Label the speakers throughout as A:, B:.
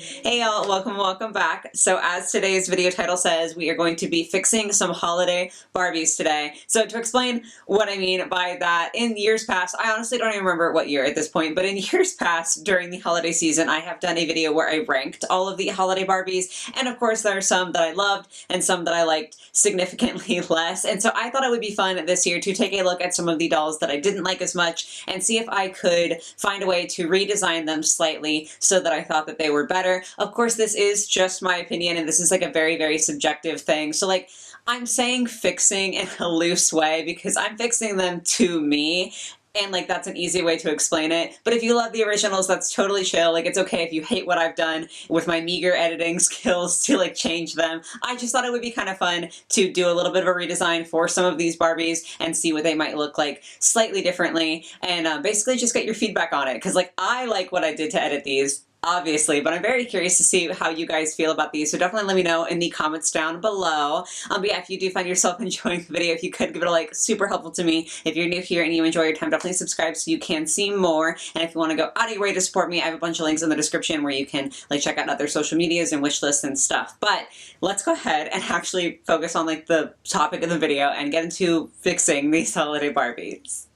A: Hey y'all, welcome back. So as today's video title says, we are going to be fixing some holiday Barbies today. So to explain what I mean by that, in years past, I honestly don't even remember what year at this point, but in years past during the holiday season, I have done a video where I ranked all of the holiday Barbies, and of course there are some that I loved and some that I liked significantly less. And so I thought it would be fun this year to take a look at some of the dolls that I didn't like as much and see if I could find a way to redesign them slightly so that I thought that they were better. Of course, this is just my opinion, and this is like a very, very subjective thing. So like, I'm saying fixing in a loose way because I'm fixing them to me. And like, that's an easy way to explain it. But if you love the originals, that's totally chill. Like, it's okay if you hate what I've done with my meager editing skills to like change them. I just thought it would be kind of fun to do a little bit of a redesign for some of these Barbies and see what they might look like slightly differently. And basically just get your feedback on it. Cause like, I like what I did to edit these, obviously, but I'm very curious to see how you guys feel about these, so definitely let me know in the comments down below. But yeah, if you do find yourself enjoying the video, if you could give it a like, super helpful to me. If you're new here and you enjoy your time, definitely subscribe so you can see more. And if you want to go out of your way to support me, I have a bunch of links in the description where you can like check out other social medias and wish lists and stuff. But let's go ahead and actually focus on like the topic of the video and get into fixing these holiday Barbies.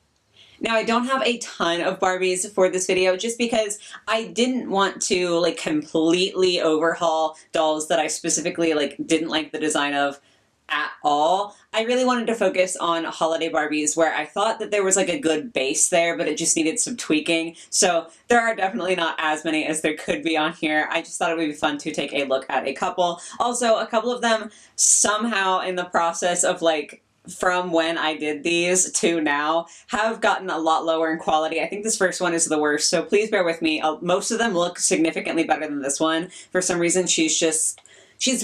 A: Now, I don't have a ton of Barbies for this video just because I didn't want to like completely overhaul dolls that I specifically like didn't like the design of at all. I really wanted to focus on holiday Barbies where I thought that there was like a good base there, but it just needed some tweaking. So there are definitely not as many as there could be on here. I just thought it would be fun to take a look at a couple. Also, a couple of them somehow in the process of like from when I did these to now have gotten a lot lower in quality. I think this first one is the worst, so please bear with me. Most of them look significantly better than this one. For some reason, she's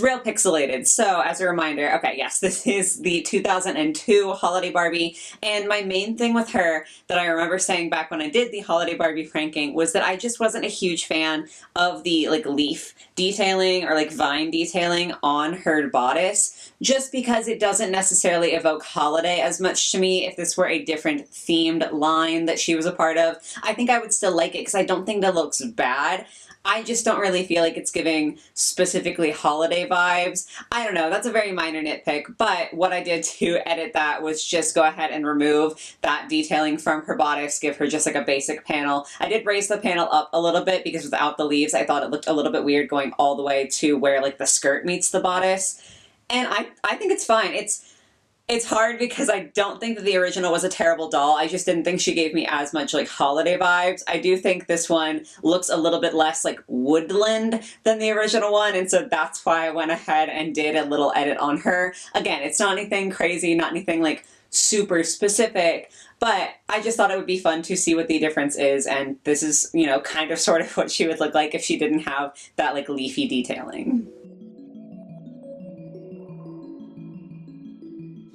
A: real pixelated. So as a reminder, okay, yes, this is the 2002 Holiday Barbie, and my main thing with her that I remember saying back when I did the Holiday Barbie ranking was that I just wasn't a huge fan of the like leaf detailing or like vine detailing on her bodice, just because it doesn't necessarily evoke holiday as much to me. If this were a different themed line that she was a part of, I think I would still like it because I don't think that looks bad. I just don't really feel like it's giving specifically holiday vibes. I don't know, that's a very minor nitpick, but what I did to edit that was just go ahead and remove that detailing from her bodice, give her just like a basic panel. I did raise the panel up a little bit because without the leaves, I thought it looked a little bit weird going all the way to where like the skirt meets the bodice. And I think it's fine. It's hard because I don't think that the original was a terrible doll. I just didn't think she gave me as much like holiday vibes. I do think this one looks a little bit less like woodland than the original one, and so that's why I went ahead and did a little edit on her. Again, it's not anything crazy, not anything like super specific, but I just thought it would be fun to see what the difference is, and this is, you know, kind of sort of what she would look like if she didn't have that like leafy detailing.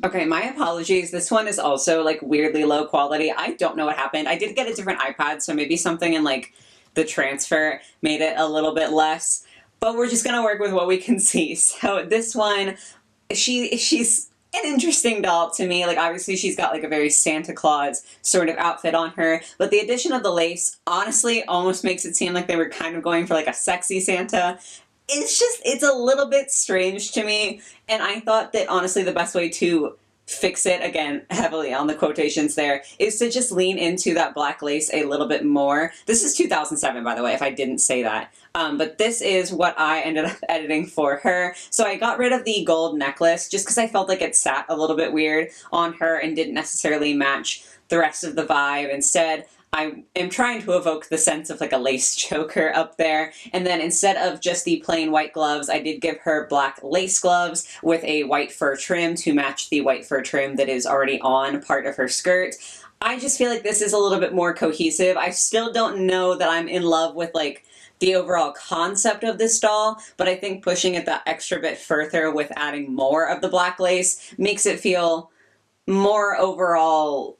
A: Okay, my apologies. This one is also like weirdly low quality. I don't know what happened. I did get a different iPad, so maybe something in like the transfer made it a little bit less, but we're just gonna work with what we can see. So this one, she's an interesting doll to me. Like obviously she's got like a very Santa Claus sort of outfit on her, but the addition of the lace honestly almost makes it seem like they were kind of going for like a sexy Santa. It's a little bit strange to me, and I thought that honestly the best way to fix it, again, heavily on the quotations there, is to just lean into that black lace a little bit more. This is 2007, by the way, if I didn't say that. But this is what I ended up editing for her. So I got rid of the gold necklace just because I felt like it sat a little bit weird on her and didn't necessarily match the rest of the vibe. Instead, I am trying to evoke the sense of like a lace choker up there. And then instead of just the plain white gloves, I did give her black lace gloves with a white fur trim to match the white fur trim that is already on part of her skirt. I just feel like this is a little bit more cohesive. I still don't know that I'm in love with like the overall concept of this doll, but I think pushing it that extra bit further with adding more of the black lace makes it feel more overall,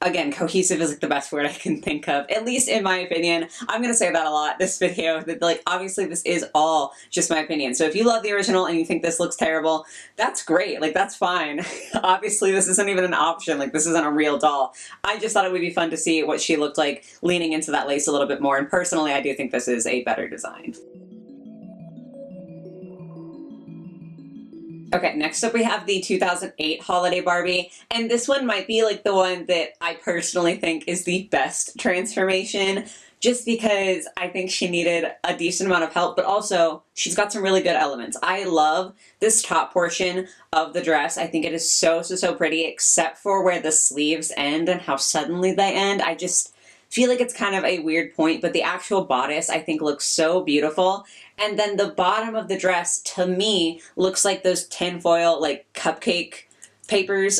A: again, cohesive is like the best word I can think of, at least in my opinion. I'm going to say that a lot this video, that like obviously this is all just my opinion. So if you love the original and you think this looks terrible, that's great, like that's fine. Obviously this isn't even an option, like this isn't a real doll. I just thought it would be fun to see what she looked like leaning into that lace a little bit more, and personally I do think this is a better design. Okay, next up we have the 2008 Holiday Barbie, and this one might be like the one that I personally think is the best transformation, just because I think she needed a decent amount of help, but also she's got some really good elements. I love this top portion of the dress. I think it is so pretty, except for where the sleeves end and how suddenly they end. I just feel like it's kind of a weird point, but the actual bodice I think looks so beautiful. And then the bottom of the dress, to me, looks like those tinfoil, like, cupcake papers.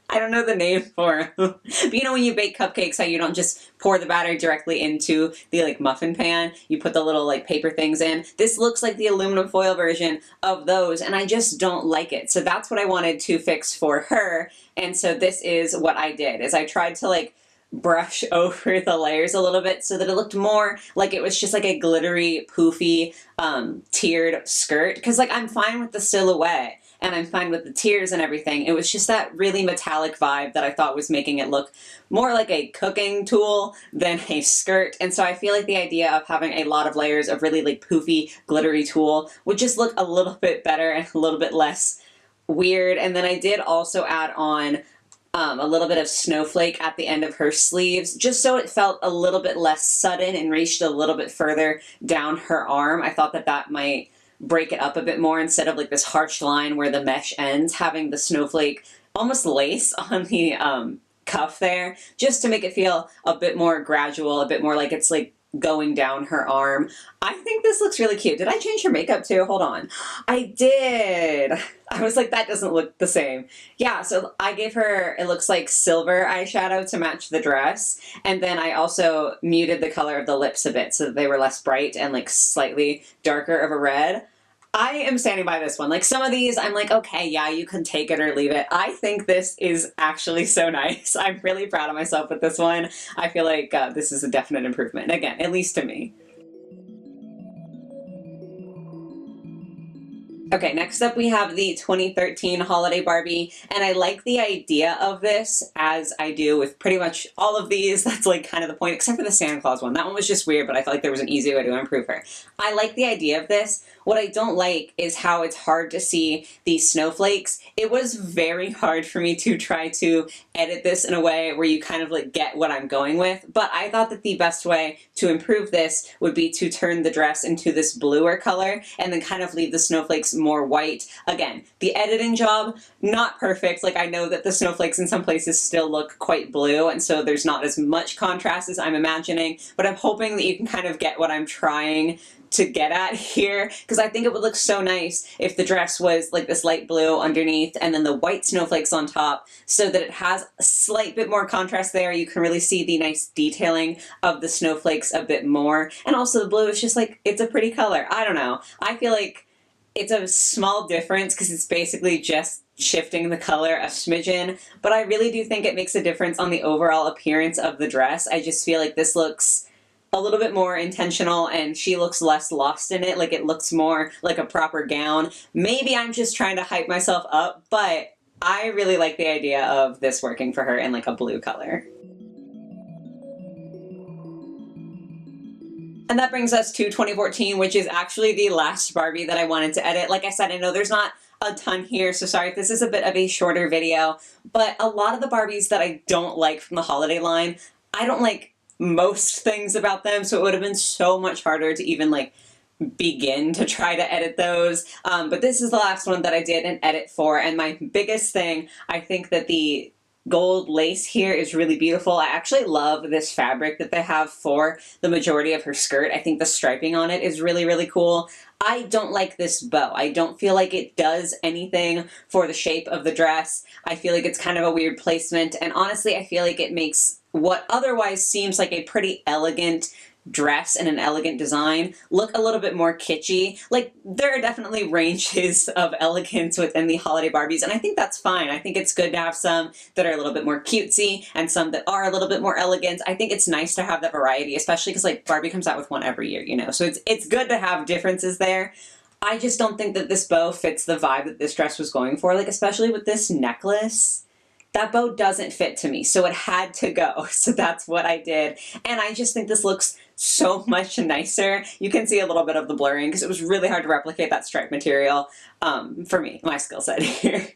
A: I don't know the name for them. But you know when you bake cupcakes, how you don't just pour the batter directly into the, like, muffin pan? You put the little, like, paper things in. This looks like the aluminum foil version of those, and I just don't like it. So that's what I wanted to fix for her. And so this is what I did, is I tried to, like, brush over the layers a little bit so that it looked more like it was just like a glittery, poofy, tiered skirt. Because, like, I'm fine with the silhouette and I'm fine with the tiers and everything. It was just that really metallic vibe that I thought was making it look more like a cooking tool than a skirt. And so I feel like the idea of having a lot of layers of really, like, poofy, glittery tulle would just look a little bit better and a little bit less weird. And then I did also add on a little bit of snowflake at the end of her sleeves, just so it felt a little bit less sudden and reached a little bit further down her arm. I thought that that might break it up a bit more instead of like this harsh line where the mesh ends, having the snowflake almost lace on the cuff there, just to make it feel a bit more gradual, a bit more like it's like going down her arm. I think this looks really cute. Did I change her makeup too? Hold on. I did. I was like, that doesn't look the same. Yeah, so I gave her, it looks like silver eyeshadow to match the dress. And then I also muted the color of the lips a bit so that they were less bright and like slightly darker of a red. I am standing by this one. Like, some of these, I'm like, okay, yeah, you can take it or leave it. I think this is actually so nice. I'm really proud of myself with this one. I feel like this is a definite improvement. Again, at least to me. Okay, next up we have the 2013 Holiday Barbie, and I like the idea of this, as I do with pretty much all of these. That's like kind of the point, except for the Santa Claus one. That one was just weird, but I felt like there was an easy way to improve her. I like the idea of this. What I don't like is how it's hard to see these snowflakes. It was very hard for me to try to edit this in a way where you kind of like get what I'm going with, but I thought that the best way to improve this would be to turn the dress into this bluer color and then kind of leave the snowflakes more white. Again, the editing job, not perfect. Like, I know that the snowflakes in some places still look quite blue, and so there's not as much contrast as I'm imagining, but I'm hoping that you can kind of get what I'm trying to get at here, because I think it would look so nice if the dress was like this light blue underneath and then the white snowflakes on top, so that it has a slight bit more contrast there. You can really see the nice detailing of the snowflakes a bit more, and also the blue is just like, it's a pretty color. I don't know. I feel like it's a small difference because it's basically just shifting the color a smidgen, but I really do think it makes a difference on the overall appearance of the dress. I just feel like this looks a little bit more intentional and she looks less lost in it. Like, it looks more like a proper gown. Maybe I'm just trying to hype myself up, but I really like the idea of this working for her in like a blue color. And that brings us to 2014, which is actually the last Barbie that I wanted to edit. Like I said, I know there's not a ton here, so sorry if this is a bit of a shorter video, but a lot of the Barbies that I don't like from the holiday line, I don't like most things about them, so it would have been so much harder to even like begin to try to edit those. But this is the last one that I did an edit for, and my biggest thing, I think that the gold lace here is really beautiful. I actually love this fabric that they have for the majority of her skirt. I think the striping on it is really cool. I don't like this bow. I don't feel like it does anything for the shape of the dress. I feel like it's kind of a weird placement, and honestly, I feel like it makes what otherwise seems like a pretty elegant dress and an elegant design look a little bit more kitschy. Like, there are definitely ranges of elegance within the Holiday Barbies, and I think that's fine. I think it's good to have some that are a little bit more cutesy and some that are a little bit more elegant. I think it's nice to have that variety, especially because like Barbie comes out with one every year, you know, so it's good to have differences there. I just don't think that this bow fits the vibe that this dress was going for, like especially with this necklace. that bow doesn't fit to me, so it had to go. So that's what I did. And I just think this looks so much nicer. You can see a little bit of the blurring because it was really hard to replicate that stripe material for me, my skill set here.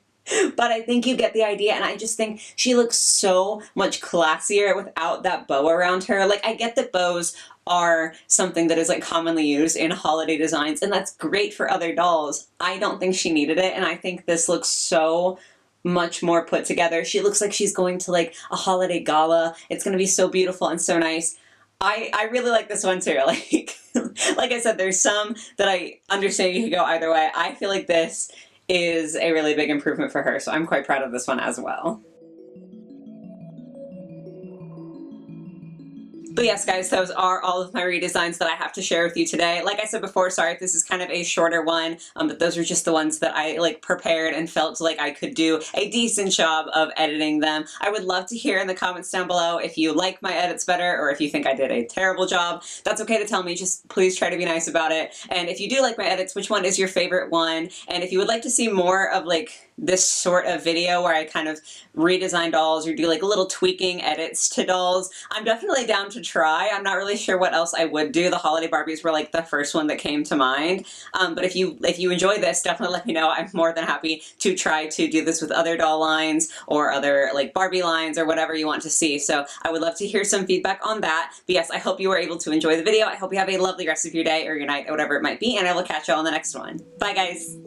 A: But I think you get the idea, and I just think she looks so much classier without that bow around her. Like, I get that bows are something that is like commonly used in holiday designs, and that's great for other dolls. I don't think she needed it, and I think this looks so much more put together. She looks like she's going to like a holiday gala. It's going to be so beautiful and so nice. I really like this one too. Like I said, there's some that I understand you could go either way. I feel like this is a really big improvement for her, so I'm quite proud of this one as well. But yes, guys, those are all of my redesigns that I have to share with you today. Like I said before, sorry if this is kind of a shorter one, but those are just the ones that I like prepared and felt like I could do a decent job of editing them. I would love to hear in the comments down below if you like my edits better or if you think I did a terrible job. That's okay to tell me, just please try to be nice about it. And if you do like my edits, which one is your favorite one? And if you would like to see more of like this sort of video where I kind of redesign dolls or do like little tweaking edits to dolls, I'm definitely down to try. I'm not really sure what else I would do. The Holiday Barbies were like the first one that came to mind. But if you enjoy this, definitely let me know. I'm more than happy to try to do this with other doll lines or other like Barbie lines or whatever you want to see. So I would love to hear some feedback on that. But yes, I hope you were able to enjoy the video. I hope you have a lovely rest of your day or your night or whatever it might be, and I will catch you all in the next one. Bye, guys.